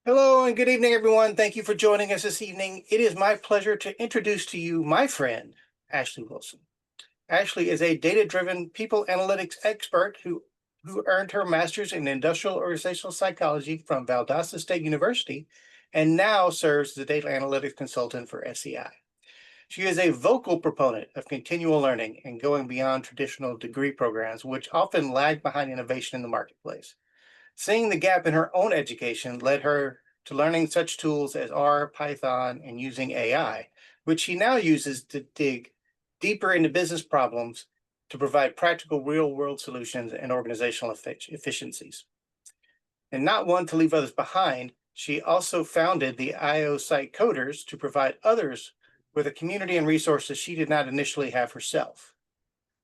Hello and good evening, everyone. Thank you for joining us this evening. It is my pleasure to introduce to you my friend, Ashleigh Wilson. Ashleigh is a data-driven people analytics expert who earned her master's in industrial organizational psychology from Valdosta State University and now serves as a data analytics consultant for SEI. She is a vocal proponent of continual learning and going beyond traditional degree programs, which often lag behind innovation in the marketplace. Seeing the gap in her own education led her to learning such tools as R, Python, and using AI, which she now uses to dig deeper into business problems to provide practical real world solutions and organizational efficiencies. And not one to leave others behind, she also founded the IO site Coders to provide others with a community and resources she did not initially have herself.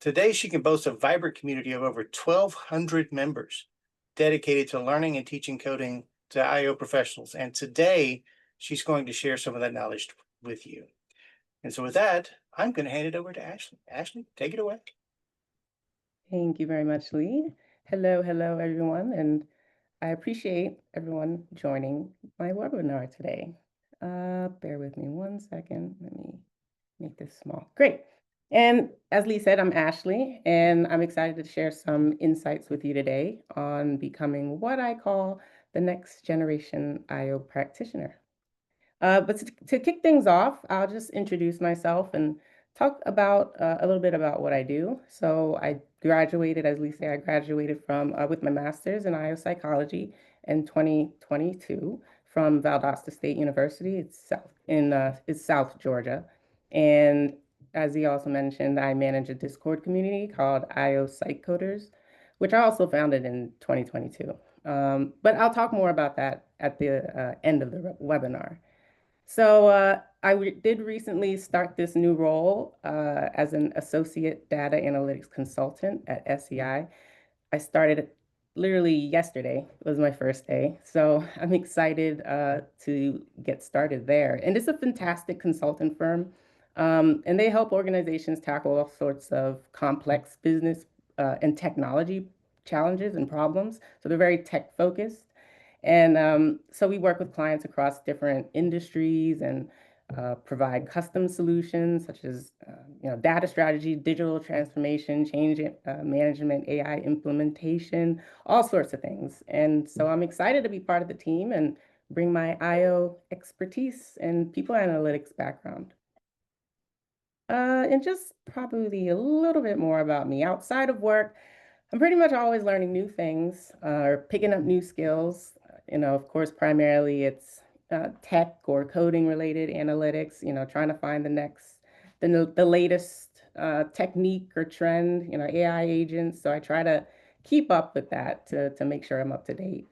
Today, she can boast a vibrant community of over 1,200 members dedicated to learning and teaching coding to IO professionals. And today, she's going to share some of that knowledge with you. And so, with that, I'm going to hand it over to Ashleigh. Ashleigh, take it away. Thank you very much, Lee. Hello, everyone, and I appreciate everyone joining my webinar today. Bear with me one second. Let me make this small. Great. And as Lee said, I'm Ashleigh, and I'm excited to share some insights with you today on becoming what I call the next generation IO practitioner. But to kick things off, I'll just introduce myself and talk about a little bit about what I do. So I graduated, as Lisa, I graduated from with my master's in IO psychology in 2022 from Valdosta State University. It's South Georgia, and as he also mentioned, I manage a Discord community called IO Site Coders, which I also founded in 2022. But I'll talk more about that at the end of the webinar. So I did recently start this new role as an associate data analytics consultant at SEI. I started literally yesterday was my first day. So I'm excited to get started there. And it's a fantastic consultant firm. And they help organizations tackle all sorts of complex business and technology challenges and problems. So they're very tech focused. And so we work with clients across different industries and provide custom solutions such as data strategy, digital transformation, change management, AI implementation, all sorts of things. And so I'm excited to be part of the team and bring my IO expertise and people analytics background. And just probably a little bit more about me. Outside of work, I'm pretty much always learning new things or picking up new skills. Of course, primarily it's tech or coding related analytics, trying to find the latest technique or trend, AI agents. So I try to keep up with that to make sure I'm up to date.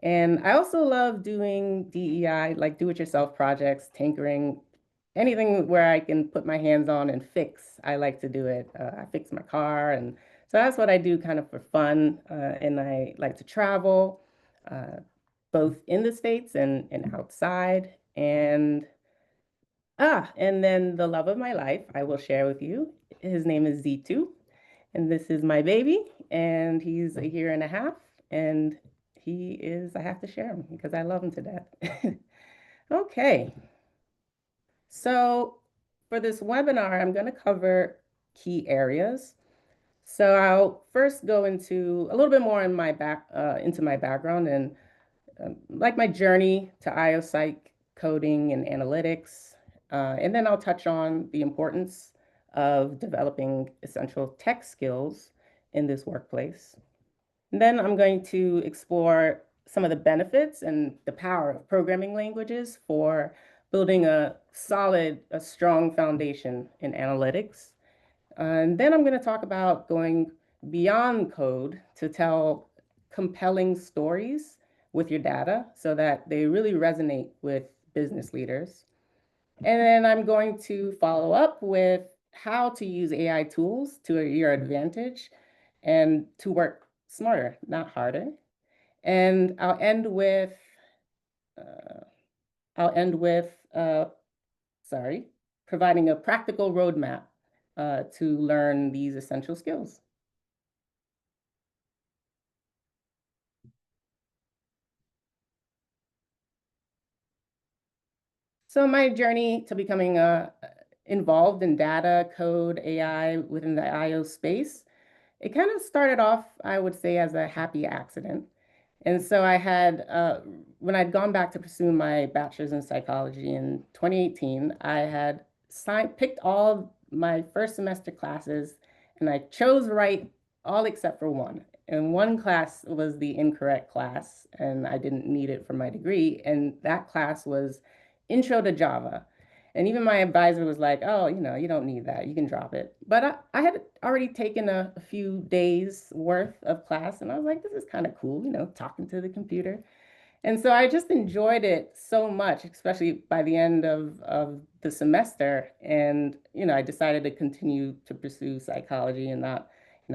And I also love doing DEI, like do it yourself projects, tinkering, anything where I can put my hands on and fix. I like to do it. I fix my car, and so that's what I do kind of for fun. And I like to travel, both in the States and outside. And then the love of my life, I will share with you. His name is Z2, and this is my baby, and he's a year and a half, and I have to share him because I love him to death. Okay, so for this webinar, I'm going to cover key areas. So I'll first go into a little bit more into my background and like my journey to IO Psych coding and analytics. And then I'll touch on the importance of developing essential tech skills in this workplace. And then I'm going to explore some of the benefits and the power of programming languages for building a strong foundation in analytics. And then I'm going to talk about going beyond code to tell compelling stories with your data so that they really resonate with business leaders. And then I'm going to follow up with how to use AI tools to your advantage and to work smarter, not harder. And uh, I'll end with, sorry, providing a practical roadmap to learn these essential skills. So my journey to becoming involved in data, code, AI within the IO space, it kind of started off, I would say, as a happy accident. And so I had, when I'd gone back to pursue my bachelor's in psychology in 2018, I had picked all my first semester classes and I chose right all except for one. And one class was the incorrect class, and I didn't need it for my degree. And that class was Intro to Java. And even my advisor was like, oh, you don't need that. You can drop it. But I had already taken a few days worth of class, and I was like, this is kind of cool, talking to the computer. And so I just enjoyed it so much, especially by the end of the semester. And, I decided to continue to pursue psychology and not,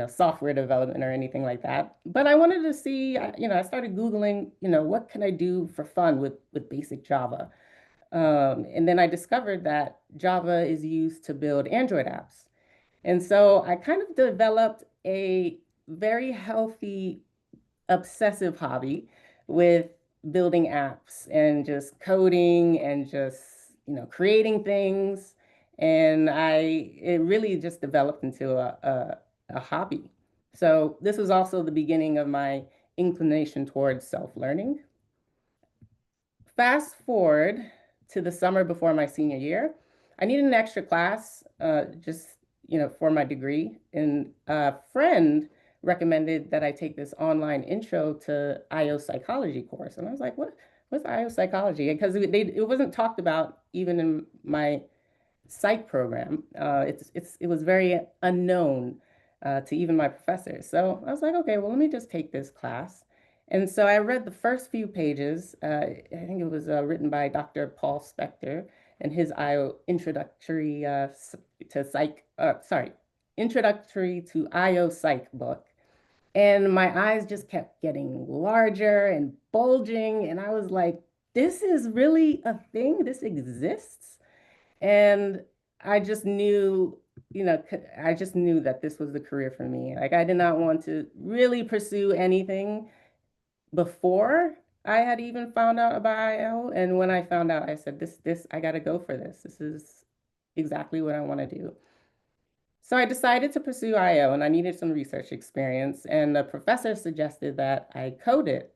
software development or anything like that. But I wanted to see, I started Googling, what can I do for fun with basic Java? And then I discovered that Java is used to build Android apps. And so I kind of developed a very healthy, obsessive hobby with building apps and just coding and just, creating things. And it really just developed into a hobby. So this was also the beginning of my inclination towards self-learning. Fast forward to the summer before my senior year, I needed an extra class, just for my degree, and a friend recommended that I take this online intro to IO psychology course, and I was like, What's IO psychology? Because it wasn't talked about even in my psych program. It was very unknown to even my professors. So I was like, okay, well, let me just take this class. And so I read the first few pages. I think it was written by Dr. Paul Spector and his IO introductory to psych, sorry, introductory to IO psych book. And my eyes just kept getting larger and bulging. And I was like, this is really a thing. This exists. And I just knew, I just knew that this was the career for me. Like, I did not want to really pursue anything before I had even found out about IO. And when I found out, I said, I got to go for this. This is exactly what I want to do. So I decided to pursue IO, and I needed some research experience. And the professor suggested that I code it.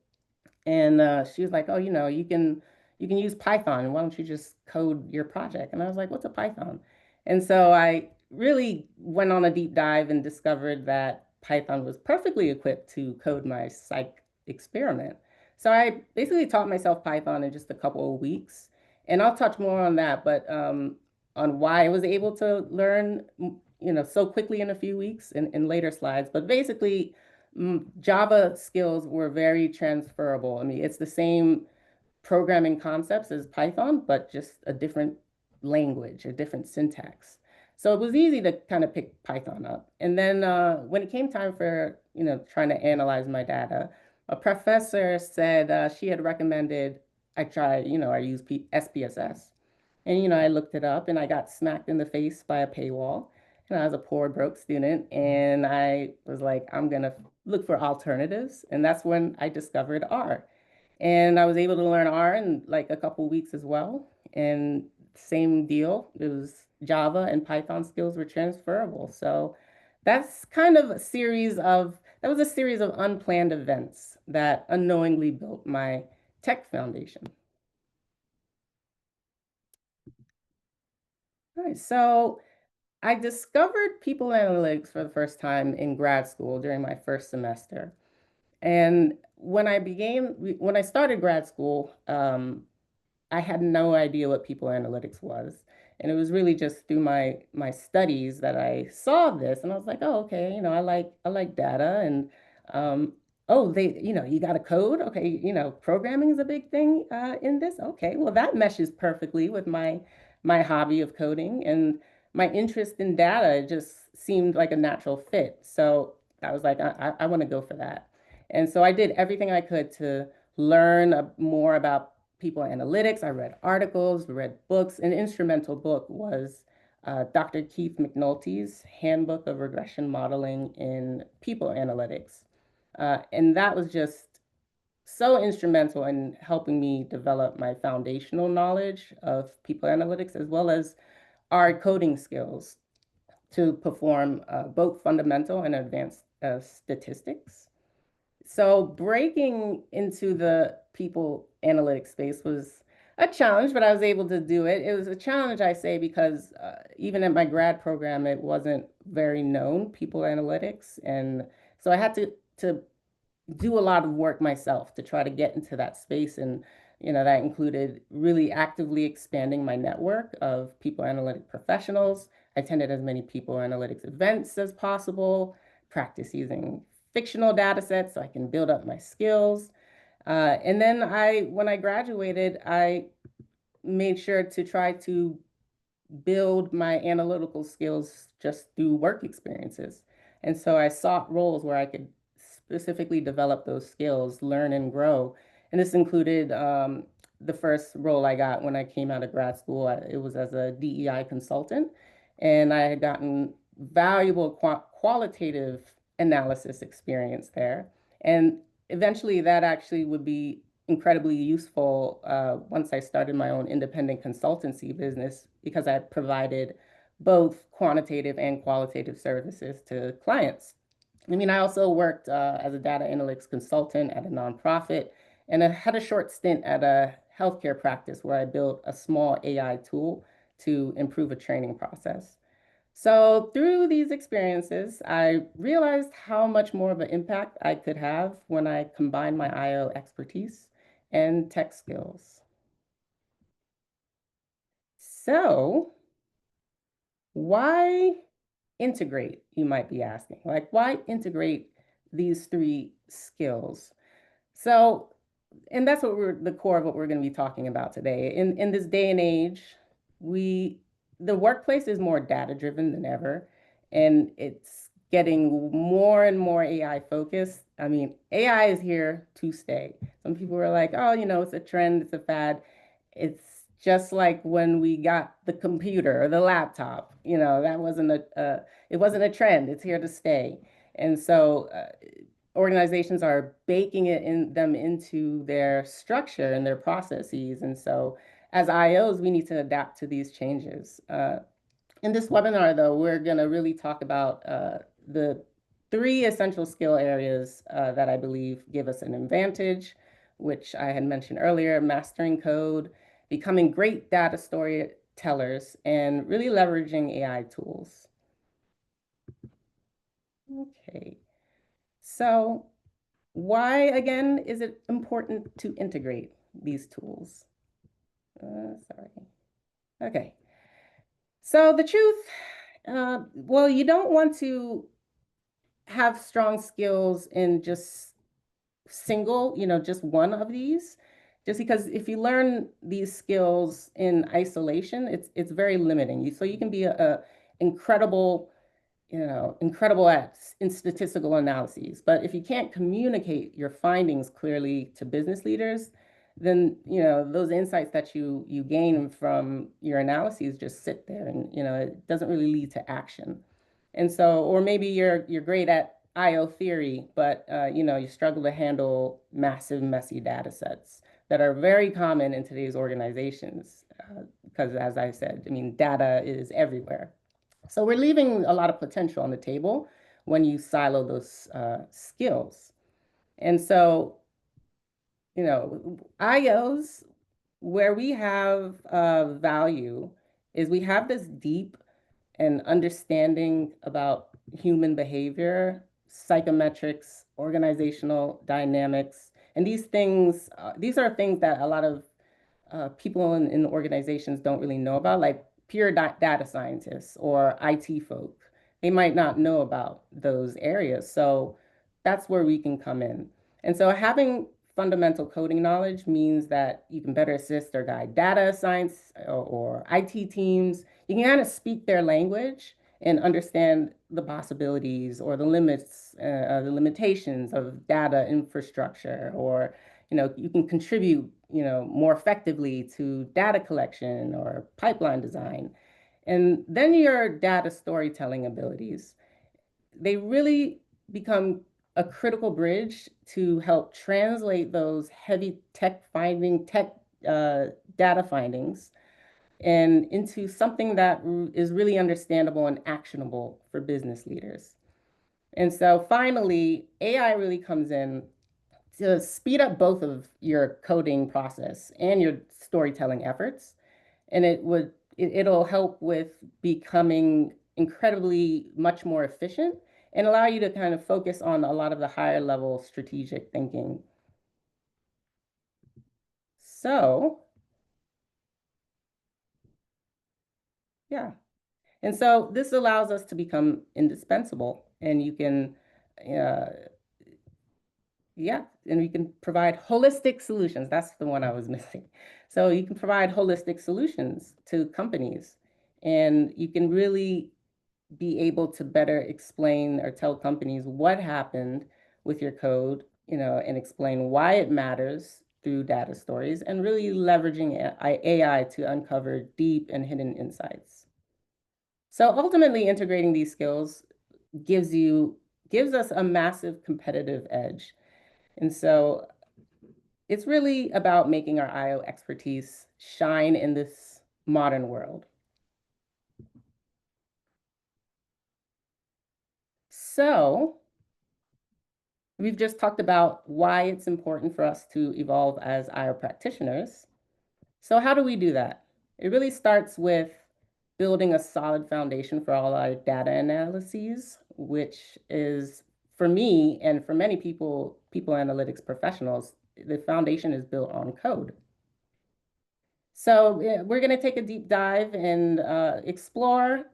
And she was like, "Oh, you can use Python. Why don't you just code your project?" And I was like, "What's a Python?" And so I really went on a deep dive and discovered that Python was perfectly equipped to code my psych experiment. So I basically taught myself Python in just a couple of weeks, and I'll touch more on that, but on why I was able to learn, so quickly in a few weeks in later slides. But basically, Java skills were very transferable. I mean, it's the same programming concepts as Python, but just a different language, a different syntax. So it was easy to kind of pick Python up. And then when it came time for, trying to analyze my data, a professor said she had recommended I use SPSS. And, I looked it up and I got smacked in the face by a paywall. And I was a poor, broke student. And I was like, I'm going to look for alternatives. And that's when I discovered R. And I was able to learn R in like a couple weeks as well. And same deal, it was Java and Python skills were transferable. So that's kind of that was a series of unplanned events that unknowingly built my tech foundation. All right, so I discovered people analytics for the first time in grad school during my first semester. And when I started grad school, I had no idea what people analytics was. And it was really just through my studies that I saw this and I was like, oh, okay, I like data and oh, you got a code. Okay, programming is a big thing in this. Okay, well that meshes perfectly with my hobby of coding and my interest in data. It just seemed like a natural fit. So I was like, I want to go for that. And so I did everything I could to learn more about people analytics. I read articles, read books. An instrumental book was Dr. Keith McNulty's Handbook of Regression Modeling in People Analytics. And that was just so instrumental in helping me develop my foundational knowledge of people analytics as well as our coding skills to perform both fundamental and advanced statistics. So breaking into the people analytics space was a challenge, but I was able to do it. It was a challenge, I say, because even at my grad program, it wasn't very known, people analytics. And so I had to do a lot of work myself to try to get into that space. And, that included really actively expanding my network of people analytic professionals. I attended as many people analytics events as possible, practice using fictional data sets so I can build up my skills. And then when I graduated, I made sure to try to build my analytical skills just through work experiences. And so I sought roles where I could specifically develop those skills, learn and grow. And this included the first role I got when I came out of grad school. It was as a DEI consultant, and I had gotten valuable qualitative analysis experience there. And eventually that actually would be incredibly useful once I started my own independent consultancy business because I provided both quantitative and qualitative services to clients. I mean, I also worked as a data analytics consultant at a nonprofit, and I had a short stint at a healthcare practice where I built a small AI tool to improve a training process. So through these experiences, I realized how much more of an impact I could have when I combined my IO expertise and tech skills. So why integrate, you might be asking? Like, why integrate these three skills? So, and that's what the core of what we're going to be talking about today. In this day and age, we the workplace is more data driven than ever, and it's getting more and more AI focused. I mean, AI is here to stay. Some people are like, oh, it's a trend, it's a fad. It's just like when we got the computer or the laptop, that wasn't it wasn't a trend, it's here to stay. And so organizations are baking them into their structure and their processes. And so as IOs, we need to adapt to these changes. In this webinar, though, we're going to really talk about the three essential skill areas that I believe give us an advantage, which I had mentioned earlier: mastering code, becoming great data storytellers, and really leveraging AI tools. Okay, so why, again, is it important to integrate these tools? Sorry. Okay. So the truth, well, you don't want to have strong skills in just just one of these, just because if you learn these skills in isolation, it's very limiting. So you can be a incredible incredible in statistical analyses. But if you can't communicate your findings clearly to business leaders, then those insights that you gain from your analyses just sit there, and it doesn't really lead to action. And so, or maybe you're great at IO theory, but you struggle to handle massive, messy data sets that are very common in today's organizations. Because as I said, I mean, data is everywhere. So we're leaving a lot of potential on the table when you silo those skills. And so, IOs, where we have value is we have this deep and understanding about human behavior, psychometrics, organizational dynamics. And these are things that a lot of people in organizations don't really know about, like pure data scientists or IT folk. They might not know about those areas. So that's where we can come in. And so having fundamental coding knowledge means that you can better assist or guide data science or IT teams. You can kind of speak their language and understand the possibilities or the limits, the limitations of data infrastructure, or you can contribute more effectively to data collection or pipeline design. And then your data storytelling abilities, they really become a critical bridge to help translate those heavy data findings and into something that is really understandable and actionable for business leaders. And so finally, AI really comes in to speed up both of your coding process and your storytelling efforts. And it'll help with becoming incredibly much more efficient and allow you to kind of focus on a lot of the higher level strategic thinking. So, yeah. And so this allows us to become indispensable, and you can, uh, yeah, and we can provide holistic solutions. That's the one I was missing. So you can provide holistic solutions to companies, and you can really be able to better explain or tell companies what happened with your code, and explain why it matters through data stories, and really leveraging AI to uncover deep and hidden insights. So ultimately integrating these skills gives us a massive competitive edge. And so it's really about making our IO expertise shine in this modern world. So we've just talked about why it's important for us to evolve as IO practitioners. So how do we do that? It really starts with building a solid foundation for all our data analyses, which is, for me and for many people analytics professionals, the foundation is built on code. So we're going to take a deep dive and explore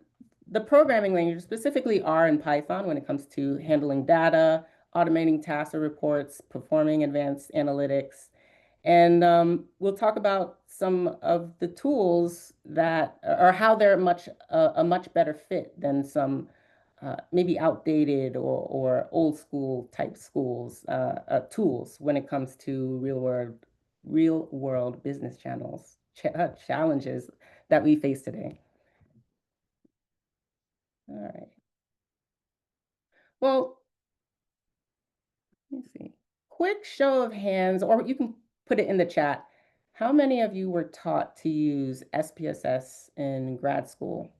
the programming language, specifically R and Python, when it comes to handling data, automating tasks or reports, performing advanced analytics. And we'll talk about some of the tools that, or how they're a much better fit than some maybe outdated or old school type tools when it comes to real world business challenges that we face today. All right. Well, let me see. Quick show of hands, or you can put it in the chat. How many of you were taught to use SPSS in grad school?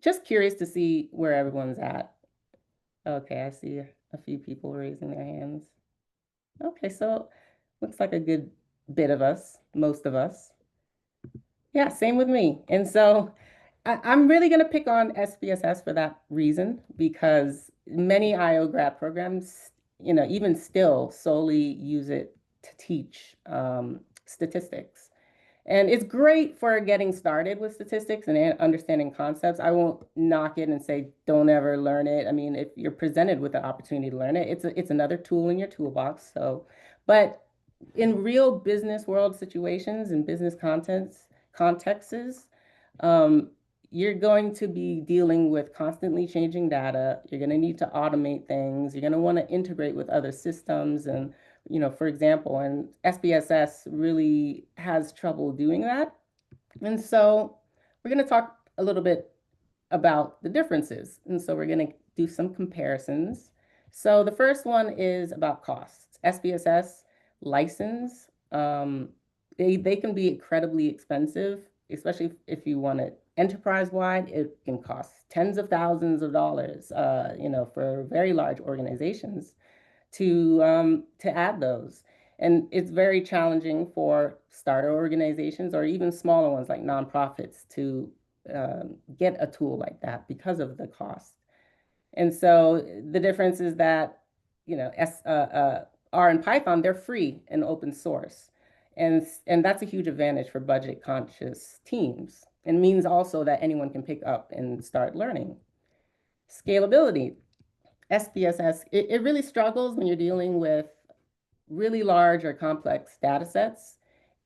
Just curious to see where everyone's at. Okay, I see a few people raising their hands. Okay, so looks like a good bit of us, most of us. Yeah, same with me. And so I'm really going to pick on SPSS for that reason, because many IO grad programs, even still solely use it to teach statistics. And it's great for getting started with statistics and understanding concepts. I won't knock it and say don't ever learn it. I mean, if you're presented with the opportunity to learn it, it's another tool in your toolbox. So, but in real business world situations and business contexts, um, you're going to be dealing with constantly changing data. You're going to need to automate things. You're going to want to integrate with other systems. And, for example, and SPSS really has trouble doing that. And so we're going to talk a little bit about the differences. And so we're going to do some comparisons. So the first one is about costs. SPSS license, they can be incredibly expensive, especially if you want it enterprise-wide. It can cost tens of thousands of dollars, for very large organizations to add those. And it's very challenging for starter organizations or even smaller ones like nonprofits to get a tool like that because of the cost. And so the difference is that, R and Python, they're free and open source. And that's a huge advantage for budget conscious teams, and means also that anyone can pick up and start learning. Scalability. SPSS, it really struggles when you're dealing with really large or complex data sets.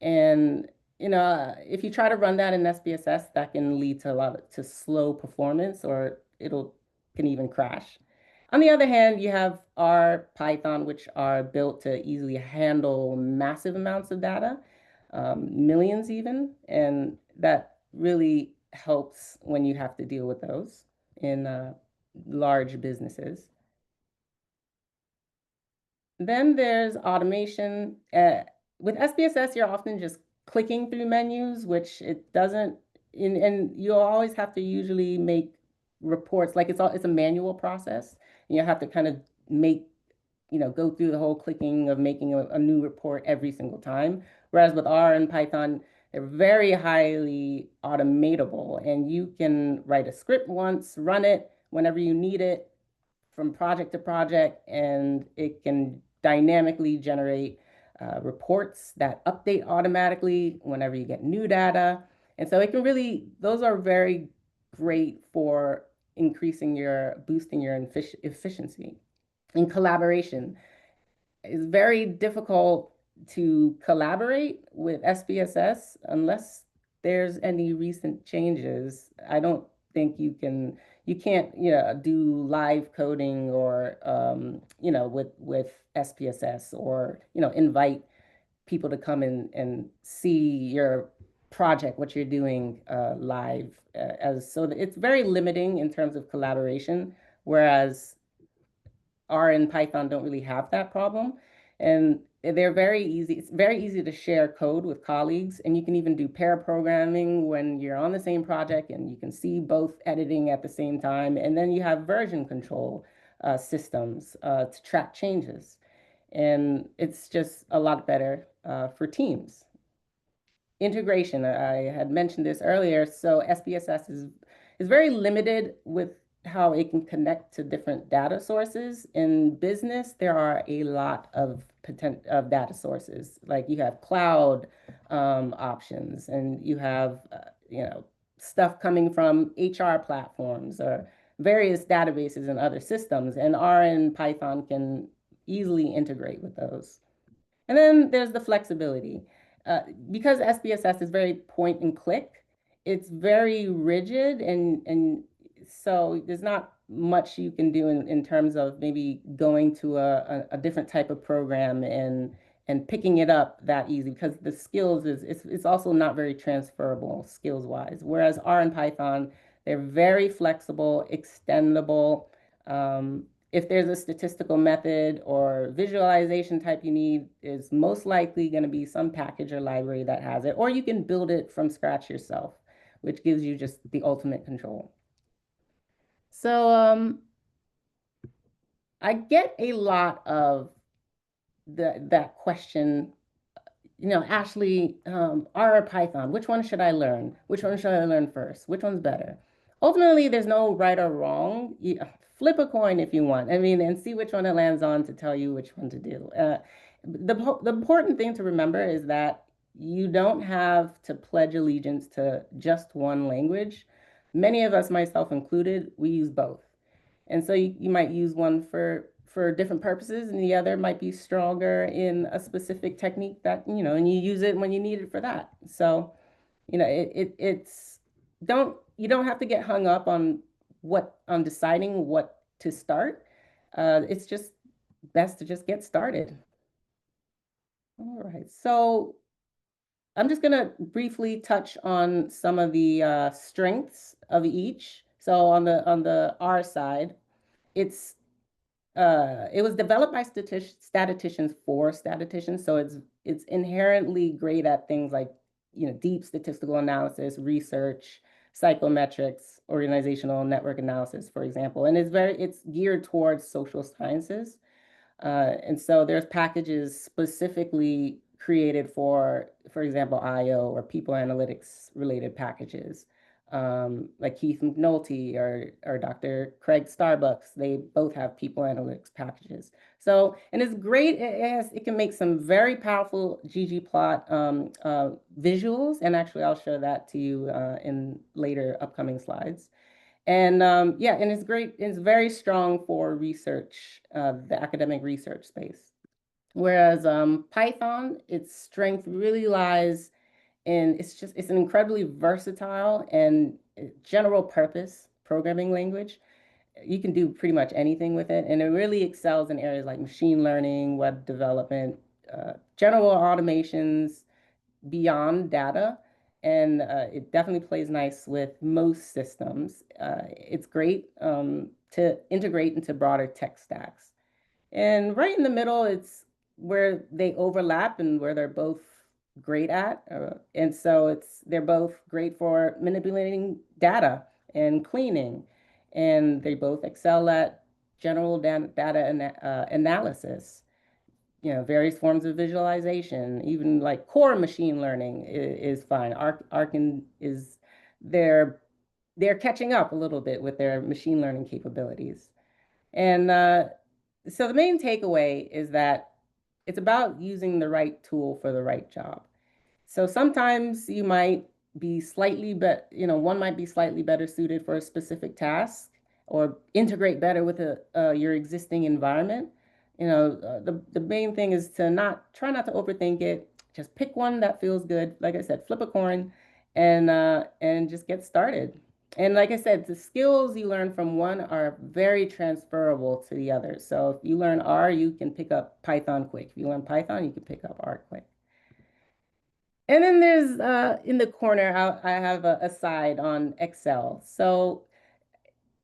And, if you try to run that in SPSS, that can lead to slow performance, or can even crash. On the other hand, you have R, Python, which are built to easily handle massive amounts of data, millions even, and that really helps when you have to deal with those in large businesses. Then there's automation. With SPSS, you're often just clicking through menus, which it doesn't, and you'll always have to usually make reports, like it's a manual process. And you have to kind of make, go through the whole clicking of making a new report every single time. Whereas with R and Python, they're very highly automatable, and you can write a script once, run it whenever you need it, from project to project, and it can dynamically generate reports that update automatically whenever you get new data. And so it can really, those are very great for boosting your efficiency. In collaboration, it's very difficult to collaborate with SPSS unless there's any recent changes. I don't think you can't, do live coding or, with SPSS, or, invite people to come in and see your project, what you're doing live. So it's very limiting in terms of collaboration, whereas R and Python don't really have that problem. And they're very easy. It's very easy to share code with colleagues, and you can even do pair programming when you're on the same project, and you can see both editing at the same time. And then you have version control systems to track changes. And it's just a lot better for teams. Integration, I had mentioned this earlier. So SPSS is very limited with how it can connect to different data sources. In business, there are a lot of data sources. Like you have cloud options, and you have stuff coming from HR platforms or various databases and other systems. And R and Python can easily integrate with those. And then there's the flexibility. Because SPSS is very point and click, it's very rigid, and so there's not much you can do in terms of maybe going to a different type of program and picking it up that easy, because the skills it's also not very transferable skills wise. Whereas R and Python, they're very flexible, extendable. If there's a statistical method or visualization type you need, is most likely going to be some package or library that has it, or you can build it from scratch yourself, which gives you just the ultimate control. So I get a lot of that question, Ashleigh, R or Python, which one should I learn? Which one should I learn first? Which one's better? Ultimately, there's no right or wrong. Flip a coin if you want. I mean, and see which one it lands on to tell you which one to do. The important thing to remember is that you don't have to pledge allegiance to just one language. Many of us, myself included, we use both. And so you might use one for different purposes, and the other might be stronger in a specific technique that, and you use it when you need it for that. So, it's you don't have to get hung up on deciding what to start. It's just best to just get started. All right, so I'm just gonna briefly touch on some of the strengths of each. So on the R side, it was developed by statisticians for statisticians, so it's inherently great at things like deep statistical analysis, research, psychometrics, organizational network analysis, for example, and it's geared towards social sciences. And so there's packages specifically created for example, IO or people analytics related packages. Like Keith McNulty or Dr. Craig Starbucks, they both have people analytics packages. So, and it's great. It can make some very powerful ggplot visuals, and actually I'll show that to you in later upcoming slides. And yeah, and it's great. It's very strong for research, the academic research space. Whereas Python, its strength really lies in it's an incredibly versatile and general purpose programming language. You can do pretty much anything with it, and it really excels in areas like machine learning, web development, general automations beyond data. and it definitely plays nice with most systems. It's great to integrate into broader tech stacks. And right in the middle, it's where they overlap and where they're both great at. And so they're both great for manipulating data and cleaning. And they both excel at general data analysis, various forms of visualization, even like core machine learning is fine. Arkin is they're they're catching up a little bit with their machine learning capabilities. And so the main takeaway is that it's about using the right tool for the right job. So sometimes you might be slightly better, one might be slightly better suited for a specific task or integrate better with your existing environment. The main thing is to try not to overthink it. Just pick one that feels good. Like I said, flip a coin and just get started. And like I said, the skills you learn from one are very transferable to the other. So if you learn R, you can pick up Python quick. If you learn Python, you can pick up R quick. And then there's in the corner, I have a side on Excel. So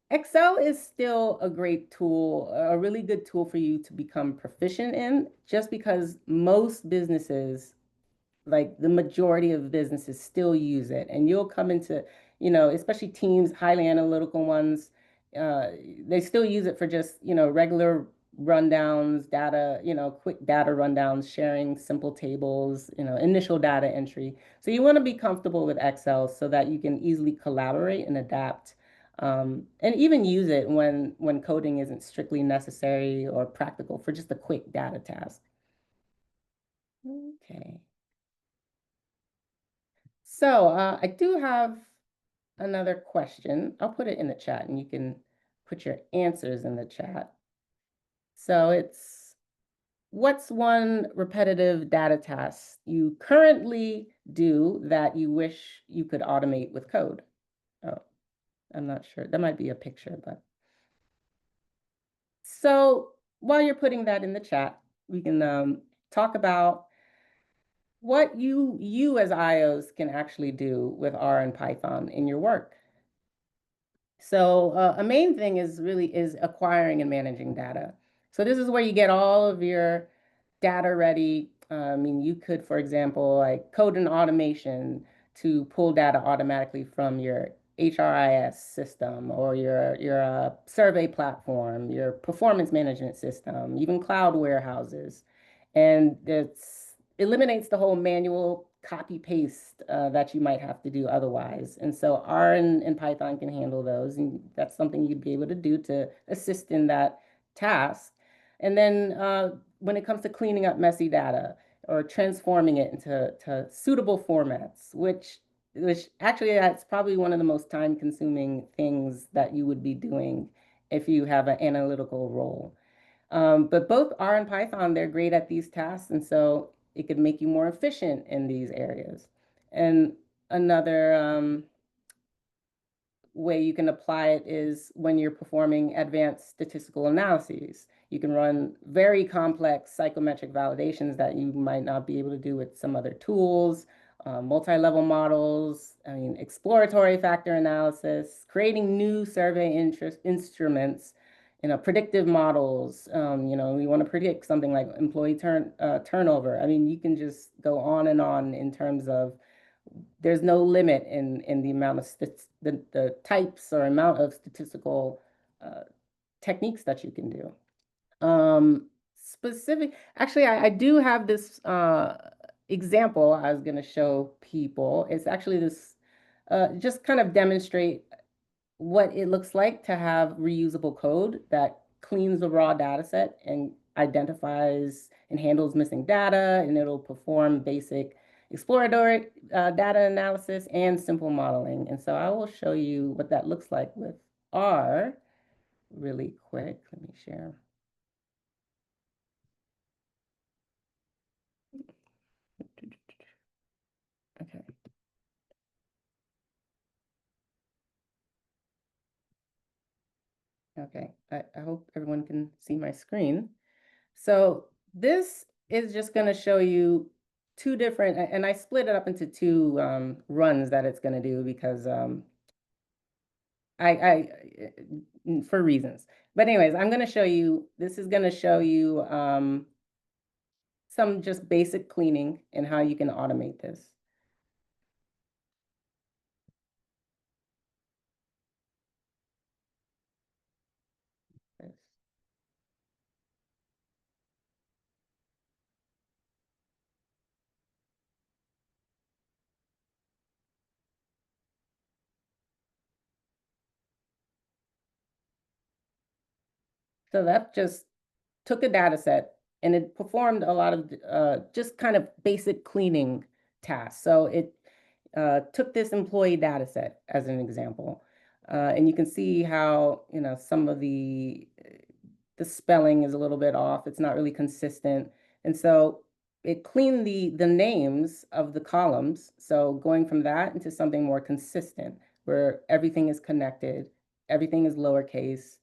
Excel is still a great tool, a really good tool for you to become proficient in, just because most businesses, like the majority of businesses, still use it. And you'll come into, especially teams, highly analytical ones, uh, they still use it for just, regular rundowns, data, quick data rundowns, sharing simple tables, initial data entry. So you want to be comfortable with Excel so that you can easily collaborate and adapt. And even use it when coding isn't strictly necessary or practical for just a quick data task. Okay. So I do have another question. I'll put it in the chat and you can put your answers in the chat. So what's one repetitive data task you currently do that you wish you could automate with code? Oh, I'm not sure. That might be a picture, but. So while you're putting that in the chat, we can talk about what you as IOs can actually do with R and Python in your work. So a main thing is acquiring and managing data. So this is where you get all of your data ready. I mean, you could, for example, like code an automation to pull data automatically from your HRIS system or your survey platform, your performance management system, even cloud warehouses. And it's eliminates the whole manual copy paste that you might have to do otherwise. And so R and Python can handle those. And that's something you'd be able to do to assist in that task. And then when it comes to cleaning up messy data or transforming it into suitable formats, which actually that's probably one of the most time consuming things that you would be doing if you have an analytical role. But both R and Python, they're great at these tasks. And so it could make you more efficient in these areas. And another way you can apply it is when you're performing advanced statistical analyses. You can run very complex psychometric validations that you might not be able to do with some other tools, multi-level models, exploratory factor analysis, creating new survey instruments, predictive models. We want to predict something like employee turnover. I mean, you can just go on and on in terms of there's no limit in the amount of the types or amount of statistical techniques that you can do. Actually, I do have this example I was going to show people. It's actually this, just kind of demonstrate what it looks like to have reusable code that cleans the raw data set and identifies and handles missing data, and it'll perform basic exploratory data analysis and simple modeling. And so I will show you what that looks like with R really quick. Let me share. Okay. Okay, I hope everyone can see my screen. So this is just going to show you two different, and I split it up into two runs that it's going to do because for reasons. But anyways, I'm going to show you, this is going to show you some just basic cleaning and how you can automate this. So that just took a data set and it performed a lot of just kind of basic cleaning tasks. So it took this employee data set as an example. And you can see how, some of the spelling is a little bit off. It's not really consistent. And so it cleaned the names of the columns. So going from that into something more consistent where everything is connected, everything is lowercase,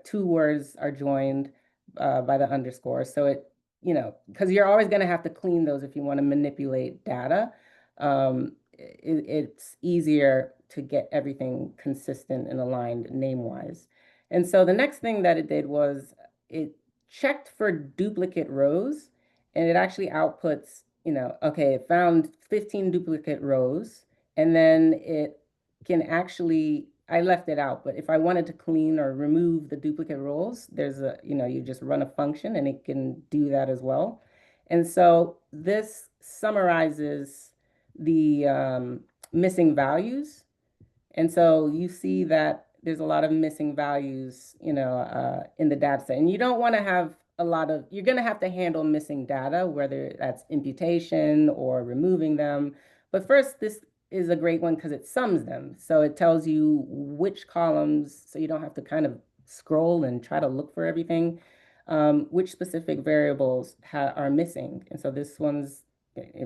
two words are joined by the underscore. So it, because you're always going to have to clean those if you want to manipulate data. It's easier to get everything consistent and aligned name-wise. And so the next thing that it did was it checked for duplicate rows and it actually outputs, okay, it found 15 duplicate rows and then it can actually, I left it out, but if I wanted to clean or remove the duplicate rows, there's a, you just run a function and it can do that as well. And so this summarizes the missing values. And so you see that there's a lot of missing values, in the data set. And you don't want to have a lot of, you're going to have to handle missing data, whether that's imputation or removing them. But first, this is a great one because it sums them. So it tells you which columns, so you don't have to kind of scroll and try to look for everything, which specific variables are missing. And so this one's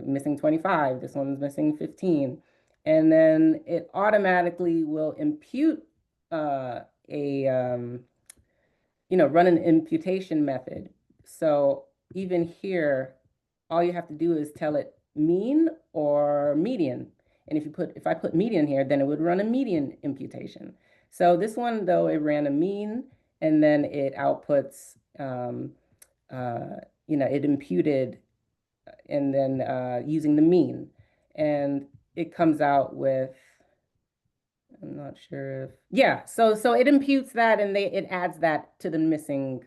missing 25, this one's missing 15. And then it automatically will impute run an imputation method. So even here, all you have to do is tell it mean or median. And if I put median here, then it would run a median imputation. So this one, though, it ran a mean, and then it outputs, it imputed, and then using the mean. And it comes out with, I'm not sure if, yeah, so it imputes that and it adds that to the missing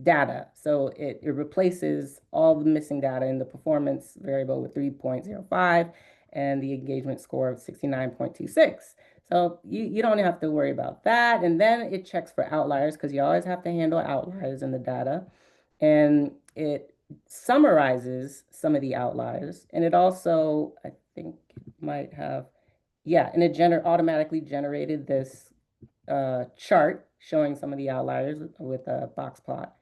data. So it replaces all the missing data in the performance variable with 3.05 and the engagement score of 69.26. So you don't have to worry about that. And then it checks for outliers because you always have to handle outliers in the data. And it summarizes some of the outliers. And it also, I think it might have, yeah, and it automatically generated this chart showing some of the outliers with a box plot.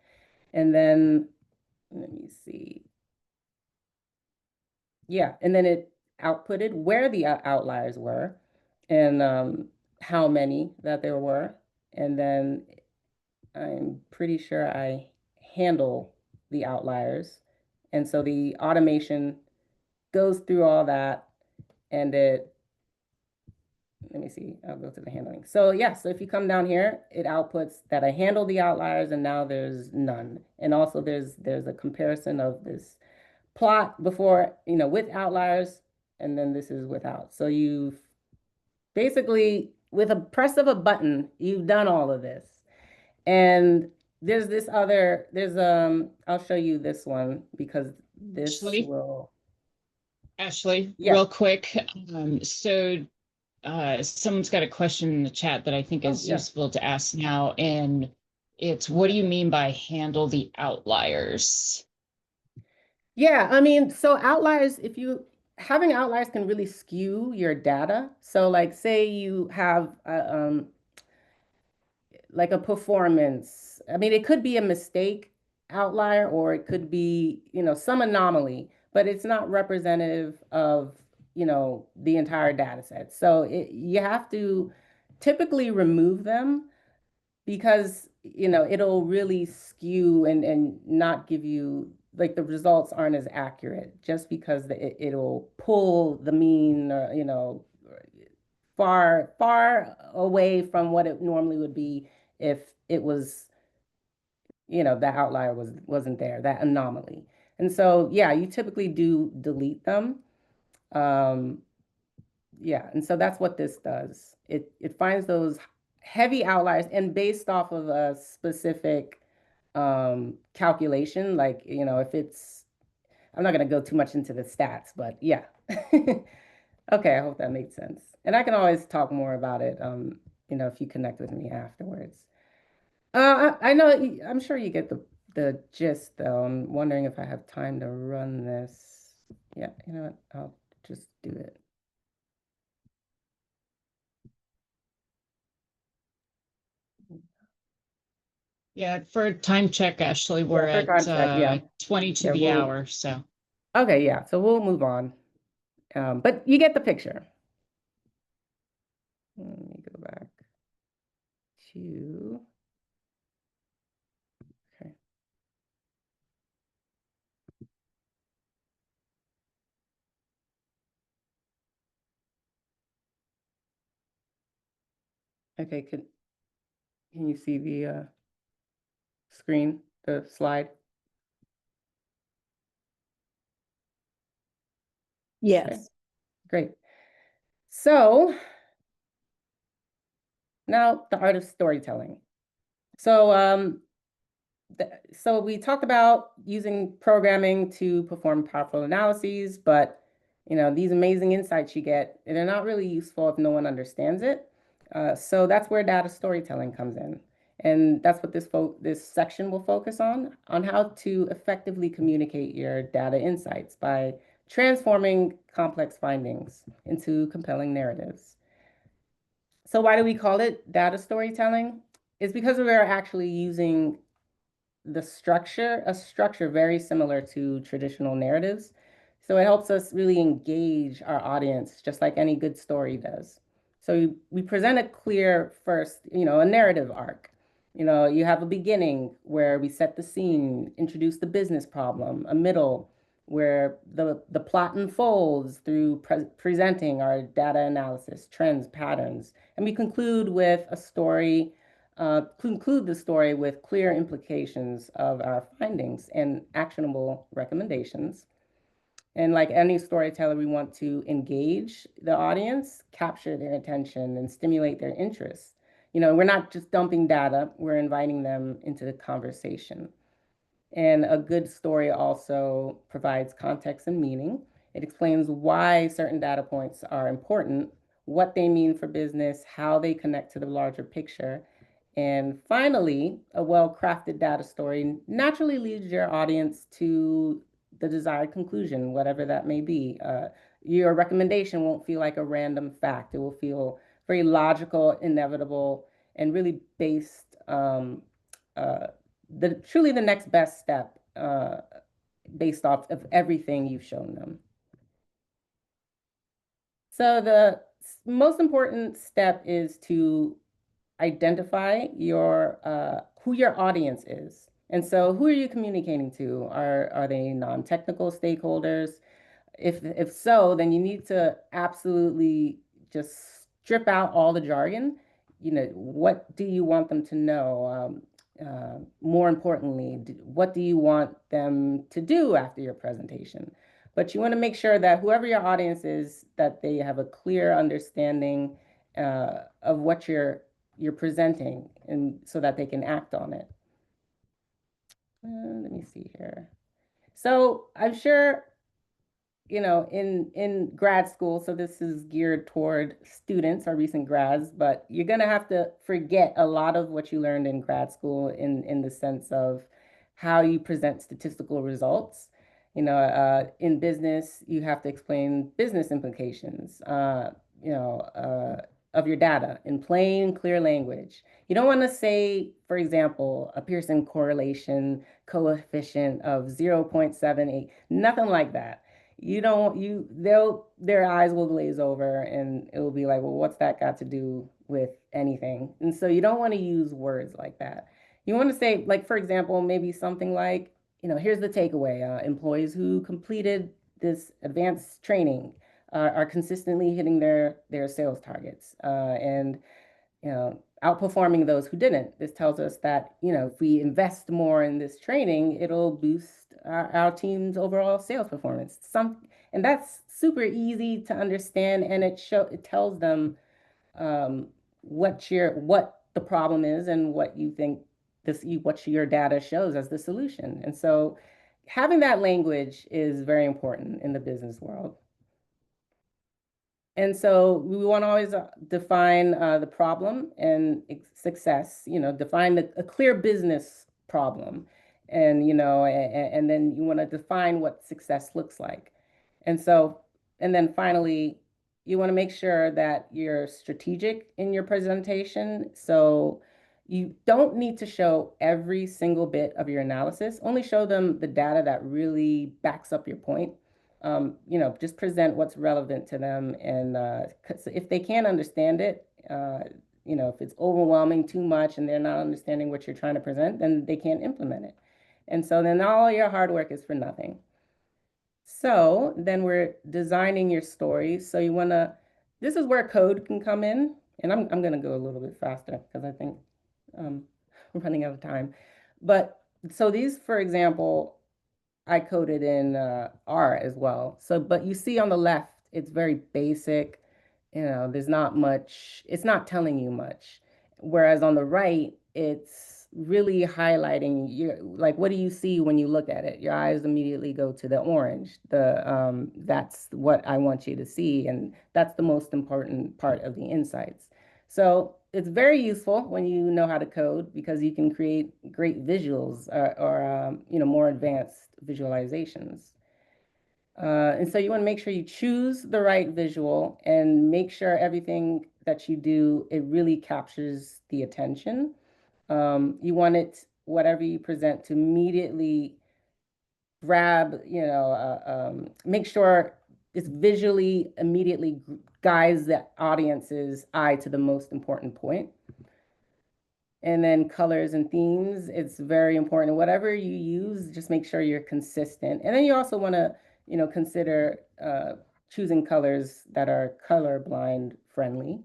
And then, let me see. Yeah, and then it outputted where the outliers were and how many that there were. And then I'm pretty sure I handle the outliers. And so the automation goes through all that and let me see, I'll go to the handling. So yeah, so if you come down here, it outputs that I handled the outliers and now there's none. And also there's a comparison of this plot before, with outliers, and then this is without. So you've basically, with a press of a button, you've done all of this. And there's this other, I'll show you this one because this Ashleigh, will, Ashleigh, yeah. real quick. Someone's got a question in the chat that I think is yeah. useful to ask now, and it's, what do you mean by handle the outliers? Yeah, I mean, so outliers, having outliers can really skew your data. So like say you have like a performance, I mean, it could be a mistake outlier or it could be, some anomaly, but it's not representative of, the entire data set. So you have to typically remove them because, it'll really skew and not give you like the results aren't as accurate just because it'll pull the mean, far away from what it normally would be if it was, the outlier wasn't there, that anomaly. And so, yeah, you typically do delete them. Yeah, and so that's what this does. It finds those heavy outliers, and based off of a specific calculation, like, if it's, I'm not going to go too much into the stats, but yeah. Okay, I hope that made sense. And I can always talk more about it, if you connect with me afterwards. I know, I'm sure you get the gist, though. I'm wondering if I have time to run this. Yeah, you know what? I'll just do it. Yeah, for a time check, Ashley, we're for at time check, yeah. 20 to Yeah, the hour, so. Okay, yeah, so we'll move on. But you get the picture. Let me go back to, okay. Okay, can you see the screen, the slide? Yes. Okay, great. So now the art of storytelling. So so we talked about using programming to perform powerful analyses, but these amazing insights you get, they're not really useful if no one understands it. So that's where data storytelling comes in. And that's what this section will focus on how to effectively communicate your data insights by transforming complex findings into compelling narratives. So why do we call it data storytelling? It's because we are actually using a structure very similar to traditional narratives. So it helps us really engage our audience, just like any good story does. So we present a clear first, a narrative arc. You have a beginning where we set the scene, introduce the business problem, a middle where the plot unfolds through presenting our data analysis, trends, patterns, and we conclude the story with clear implications of our findings and actionable recommendations. And like any storyteller, we want to engage the audience, capture their attention, and stimulate their interest. We're not just dumping data, we're inviting them into the conversation. And a good story also provides context and meaning. It explains why certain data points are important, what they mean for business, how they connect to the larger picture. And finally, a well-crafted data story naturally leads your audience to the desired conclusion, whatever that may be. Your recommendation won't feel like a random fact. It will feel very logical, inevitable, and really based truly the next best step based off of everything you've shown them. So the most important step is to identify who your audience is. And so who are you communicating to? Are they non-technical stakeholders? If so, then you need to absolutely just strip out all the jargon. What do you want them to know? More importantly, what do you want them to do after your presentation? But you want to make sure that whoever your audience is, that they have a clear understanding of what you're presenting, and so that they can act on it. Let me see here. So I'm sure in grad school, so this is geared toward students or recent grads, but you're going to have to forget a lot of what you learned in grad school in the sense of how you present statistical results. In business, you have to explain business implications, of your data in plain, clear language. You don't want to say, for example, a Pearson correlation coefficient of 0.78, nothing like that. Their eyes will glaze over and it will be like, well, what's that got to do with anything? And so you don't want to use words like that. You want to say, like, for example, maybe something like here's the takeaway. Employees who completed this advanced training are consistently hitting their sales targets and outperforming those who didn't. This tells us that, if we invest more in this training, it'll boost our team's overall sales performance. And that's super easy to understand, and it tells them what the problem is and what you think what your data shows as the solution. And so having that language is very important in the business world. And so we want to always define the problem and success, define a clear business problem. And, and then you want to define what success looks like. And then finally, you want to make sure that you're strategic in your presentation. So you don't need to show every single bit of your analysis, only show them the data that really backs up your point. Just present what's relevant to them. And if they can't understand it, if it's overwhelming too much and they're not understanding what you're trying to present, then they can't implement it. And so then all your hard work is for nothing. So then we're designing your story. So this is where code can come in. And I'm going to go a little bit faster because I think we're running out of time. But so these, for example, I coded in R as well. But you see on the left, it's very basic. There's not much, it's not telling you much. Whereas on the right, it's really highlighting like, what do you see when you look at it? Your eyes immediately go to the orange. That's what I want you to see. And that's the most important part of the insights. So it's very useful when you know how to code because you can create great visuals or more advanced visualizations. And so you want to make sure you choose the right visual and make sure everything that you do, it really captures the attention. You want whatever you present to immediately grab, make sure it's visually immediately guides the audience's eye to the most important point. And then colors and themes, it's very important. Whatever you use, just make sure you're consistent. And then you also want to, consider choosing colors that are colorblind friendly.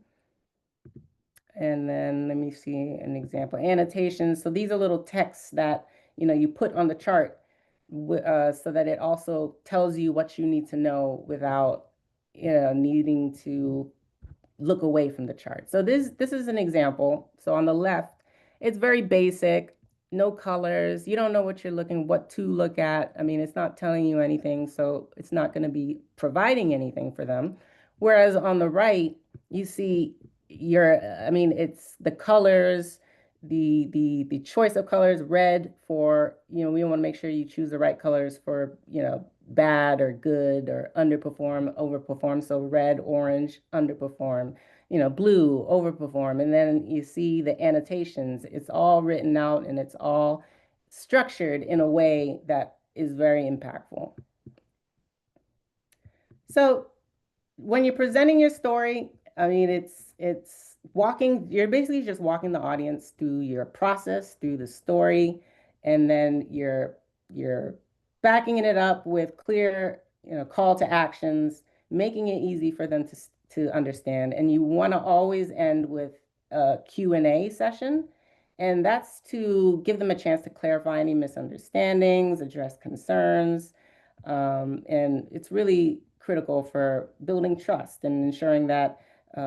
And then let me see an example. Annotations. So these are little texts that, you put on the chart so that it also tells you what you need to know without, needing to look away from the chart. So this is an example. So on the left, it's very basic, no colors. You don't know what to look at. I mean, it's not telling you anything, so it's not going to be providing anything for them. Whereas on the right, you see it's the colors, the choice of colors, red for, we want to make sure you choose the right colors for, bad or good or underperform, overperform. So red, orange, underperform, blue, overperform. And then you see the annotations. It's all written out and it's all structured in a way that is very impactful. So when you're presenting your story, I mean, you're basically just walking the audience through your process, through the story, and then you're backing it up with clear, call to actions, making it easy for them to understand. And you want to always end with a Q&A session. And that's to give them a chance to clarify any misunderstandings, address concerns. And it's really critical for building trust and ensuring that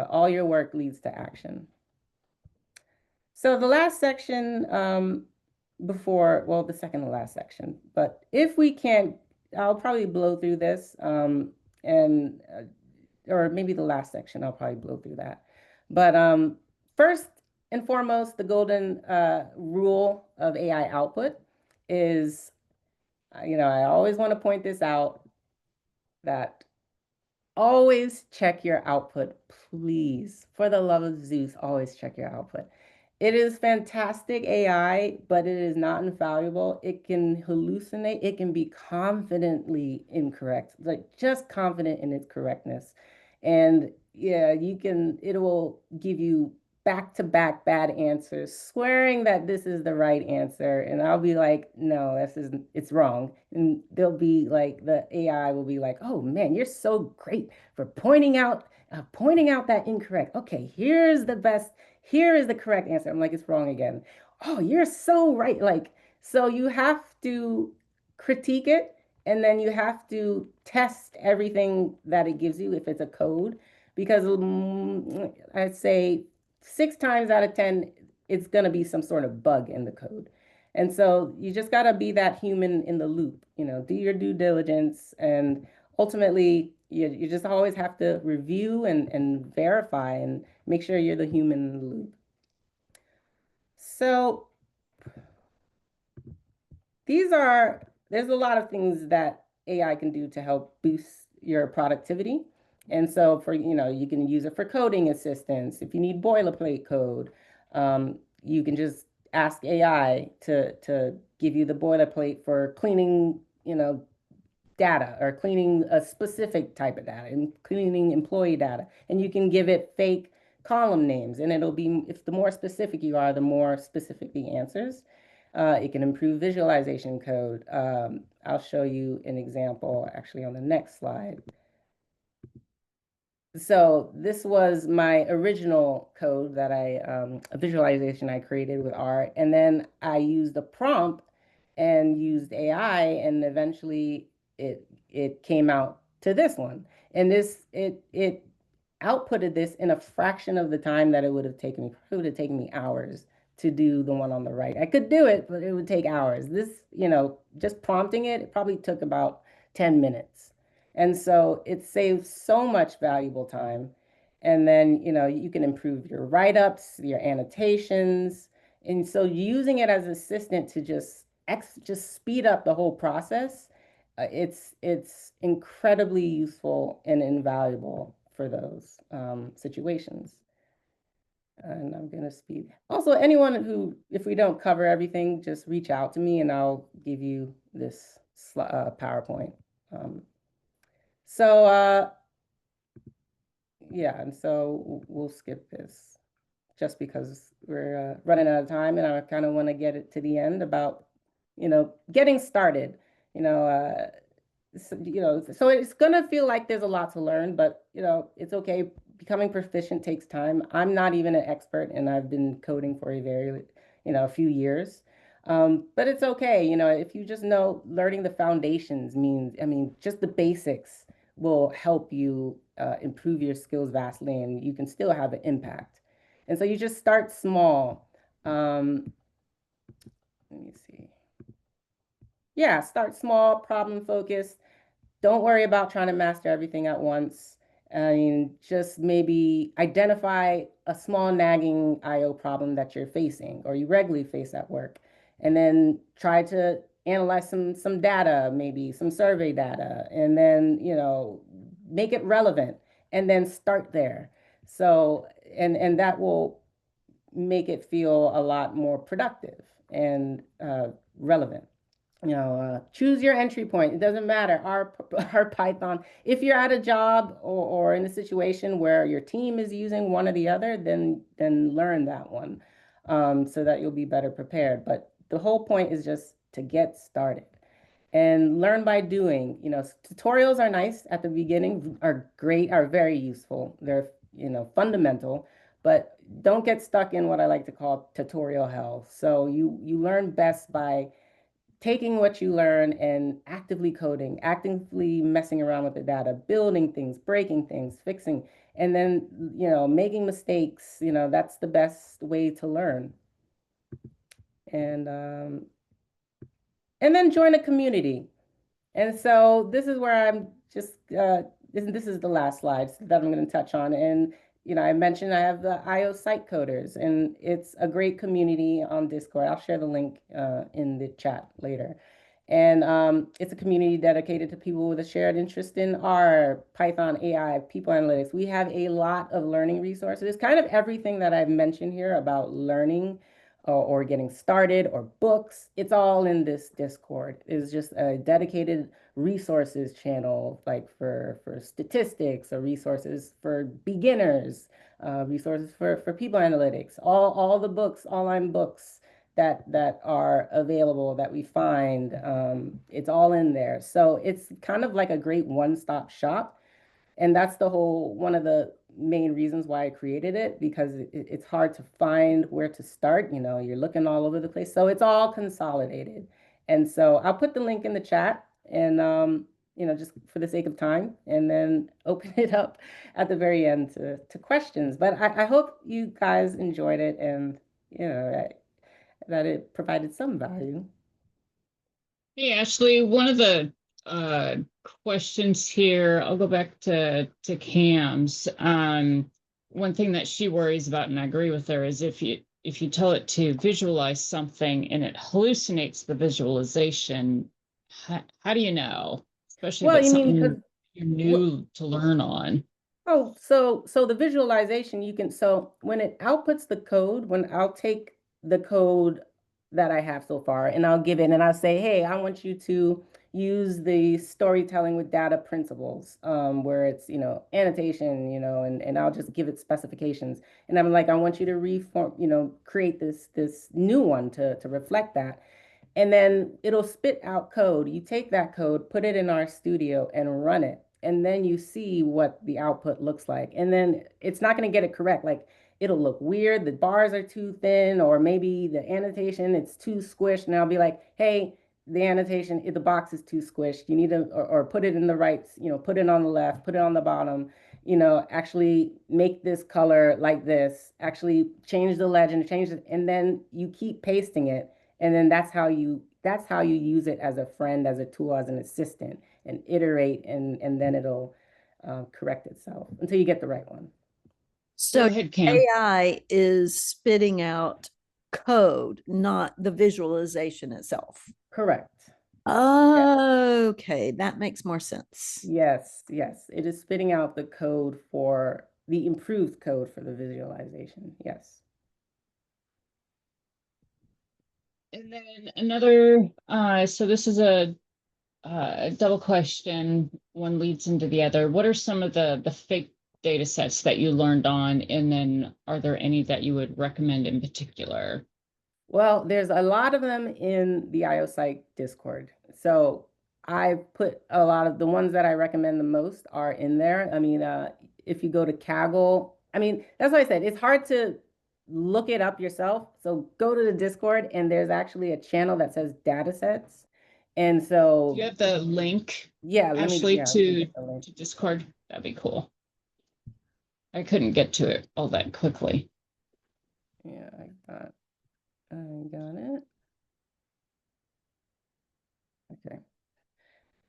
all your work leads to action. So the last section the second to last section, but if we can't, I'll probably blow through this or maybe the last section, I'll probably blow through that. But first and foremost, the golden rule of AI output is, I always want to point this out, that always check your output, please. For the love of Zeus, always check your output. It is fantastic AI, but it is not infallible. It can hallucinate. It can be confidently incorrect, like just confident in its correctness. And yeah, it will give you back-to-back bad answers, swearing that this is the right answer. And I'll be like, no, it's wrong. And they'll be like, the AI will be like, oh man, you're so great for pointing out that incorrect. Okay, here is the correct answer. I'm like, it's wrong again. Oh, you're so right. Like, so you have to critique it, and then you have to test everything that it gives you if it's a code, because I'd say 6 times out of 10, it's going to be some sort of bug in the code. And so you just got to be that human in the loop, do your due diligence. And ultimately, you just always have to review and verify and make sure you're the human in the loop. So there's a lot of things that AI can do to help boost your productivity. And so you can use it for coding assistance. If you need boilerplate code, you can just ask AI to give you the boilerplate for cleaning, data, or cleaning a specific type of data, and cleaning employee data. And you can give it fake column names, and it'll be, if the more specific you are, the more specific the answers. It can improve visualization code. I'll show you an example actually on the next slide. So this was my original code that a visualization I created with R, and then I used a prompt and used AI, and eventually it came out to this one. And it outputted this in a fraction of the time that it would have taken me. It would have taken me hours to do the one on the right. I could do it, but it would take hours. This, just prompting it probably took about 10 minutes. And so it saves so much valuable time. And then, you can improve your write-ups, your annotations. And so using it as an assistant to just speed up the whole process, it's incredibly useful and invaluable for those situations. And I'm going to speed. Also, anyone who, if we don't cover everything, just reach out to me and I'll give you this PowerPoint. Yeah, and so we'll skip this just because we're running out of time, and I kind of want to get it to the end about, getting started. So it's gonna feel like there's a lot to learn, but it's okay. Becoming proficient takes time. I'm not even an expert, and I've been coding for a few years. But it's okay, if you just know, learning the foundations just the basics will help you improve your skills vastly, and you can still have an impact. And so you just start small. Let me see. Yeah, start small, problem focused. Don't worry about trying to master everything at once. Just maybe identify a small nagging IO problem that you're facing or you regularly face at work, and then try to analyze some data, maybe some survey data, and then, make it relevant, and then start there. So, and that will make it feel a lot more productive and relevant. Choose your entry point. It doesn't matter. Our Python, if you're at a job or in a situation where your team is using one or the other, then learn that one, so that you'll be better prepared. But the whole point is just to get started and learn by doing. Tutorials are nice at the beginning, are great, are very useful. They're, fundamental, but don't get stuck in what I like to call tutorial hell. So you learn best by taking what you learn and actively coding, actively messing around with the data, building things, breaking things, fixing, and then, making mistakes. That's the best way to learn. And then join a community. And so this is where I'm just, this is the last slide that I'm going to touch on. And, I mentioned I have the IO site coders, and it's a great community on Discord. I'll share the link in the chat later. And it's a community dedicated to people with a shared interest in R, Python, AI, people analytics. We have a lot of learning resources, kind of everything that I've mentioned here about learning or getting started or books, it's all in this Discord. It's just a dedicated resources channel, like for statistics or resources for beginners, resources for people analytics, all the books, online books that are available that we find. It's all in there. So it's kind of like a great one-stop shop. And that's the whole one of the main reasons why I created it, because it's hard to find where to start. You know, you're looking all over the place. So it's all consolidated. And so I'll put the link in the chat and you know, just for the sake of time, and then open it up at the very end to questions. But I hope you guys enjoyed it, and you know that it provided some value. Hey, Ashley, one of the uh, questions here, I'll go back to Cam's. One thing that she worries about, and I agree with her, is if you tell it to visualize something and it hallucinates the visualization, how do you know? Especially if Well, it's you mean because something you're new to learn on. oh, so the visualization you can, so when it outputs the code, when I'll take the code that I have so far and I'll give it and I'll say, hey, I want you to use the storytelling with data principles, where it's, you know, annotation, you know, and I'll just give it specifications. And I'm like, I want you to reform, you know, create this new one to reflect that. And then it'll spit out code. You take that code, put it in our studio and run it. And then you see what the output looks like. And then it's not going to get it correct. Like it'll look weird. The bars are too thin, or maybe the annotation, it's too squished. And I'll be like, hey, the annotation, the box is too squished. You need to, or put it in the right, you know, put it on the left, put it on the bottom, you know, actually make this color like this, actually change the legend, change it. And then you keep pasting it, and then that's how you use it as a friend, as a tool, as an assistant, and iterate, and then it'll correct itself until you get the right one. Go So ahead, Cam. AI is spitting out code, not the visualization itself. Correct. Okay, that makes more sense. Yes, it is spitting out the code for the improved code for the visualization. Yes. And then another, so this is a double question, one leads into the other. What are some of the fake data sets that you learned on? And then are there any that you would recommend in particular? Well, there's a lot of them in the IOPsych Discord. So I put a lot of the ones that I recommend the most are in there. I mean, if you go to Kaggle, I mean, that's what I said. It's hard to look it up yourself. So go to the Discord, and there's actually a channel that says data sets. And Do so, you have the link, yeah, Ashley, let me to get the link. Discord? That'd be cool. I couldn't get to it all that quickly. Yeah, I got it. Okay.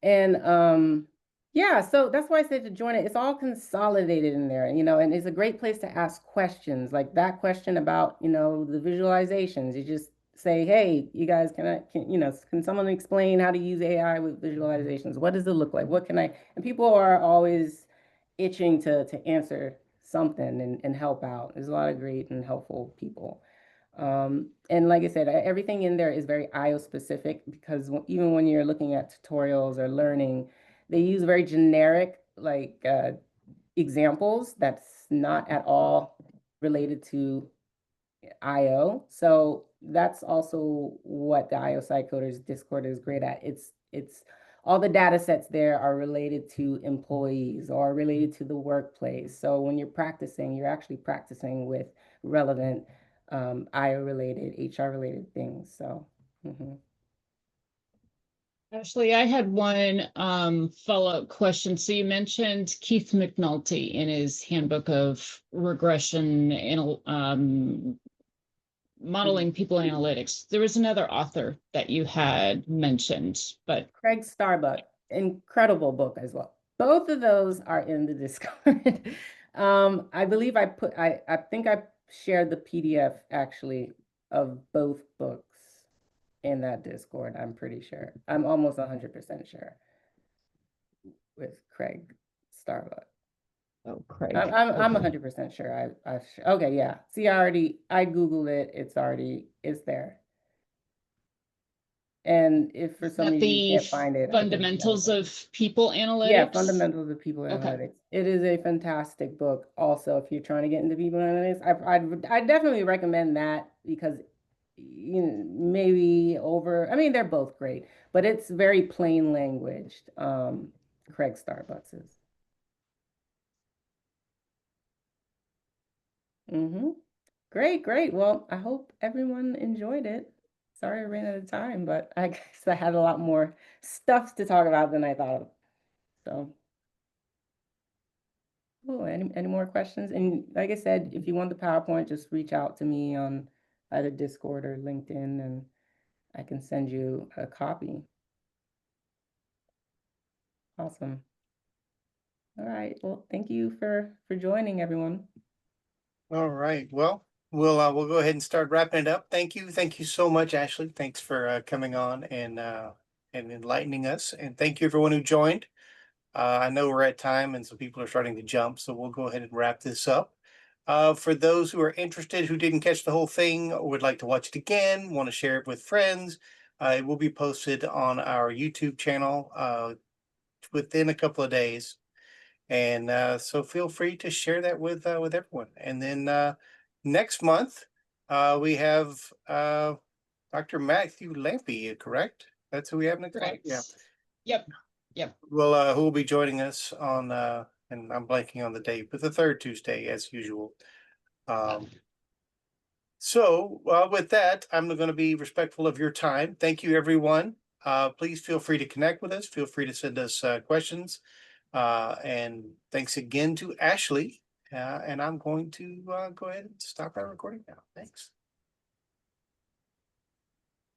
And yeah, so that's why I said to join it. It's all consolidated in there, you know, and it's a great place to ask questions, like that question about, you know, the visualizations. You just say, hey, you guys, can someone explain how to use AI with visualizations? What does it look like? What can I, and people are always itching to answer something and help out. There's a lot of great and helpful people. And like I said, everything in there is very IO specific, because even when you're looking at tutorials or learning, they use very generic like examples that's not at all related to IO. So that's also what the IO Site Coders Discord is great at. It's all the data sets there are related to employees or related to the workplace. So when you're practicing, you're actually practicing with relevant IO related, HR related things. So Ashley, I had one follow-up question. So you mentioned Keith McNulty in his handbook of regression and modeling people analytics. There was another author that you had mentioned, but Craig Starbuck, incredible book as well. Both of those are in the Discord. I believe I think I shared the PDF actually of both books in that Discord. I'm pretty sure. I'm almost 100% sure with Craig Starbuck. Oh, Craig. I'm Okay. 100% sure. Okay, yeah. See, I Googled it. It's there. And if for Is some that reason you the can't find it, I can fundamentals of people analytics? Yeah, Fundamentals of People Okay. Analytics. It is a fantastic book. Also, if you're trying to get into people analytics, I definitely recommend that because maybe over. I mean, they're both great, but it's very plain language. Craig Starbucks is. Great, great. Well, I hope everyone enjoyed it. Sorry I ran out of time, but I guess I had a lot more stuff to talk about than I thought of. So. Oh, any more questions? And like I said, if you want the PowerPoint, just reach out to me on either Discord or LinkedIn and I can send you a copy. Awesome. All right. Well, thank you for joining, everyone. All right. Well, we'll go ahead and start wrapping it up. Thank you. Thank you so much, Ashleigh. Thanks for coming on and enlightening us. And thank you everyone who joined. I know we're at time and some people are starting to jump, so we'll go ahead and wrap this up. For those who are interested, who didn't catch the whole thing, or would like to watch it again, want to share it with friends, it will be posted on our YouTube channel within a couple of days. And so feel free to share that with everyone. And then next month, we have Dr. Matthew Lampy, correct? That's who we have next month? Correct. Yeah. Yep. Well, who will be joining us on, and I'm blanking on the date, but the third Tuesday as usual. So with that, I'm going to be respectful of your time. Thank you, everyone. Please feel free to connect with us. Feel free to send us questions. And thanks again to Ashleigh. And I'm going to go ahead and stop our recording now. Thanks.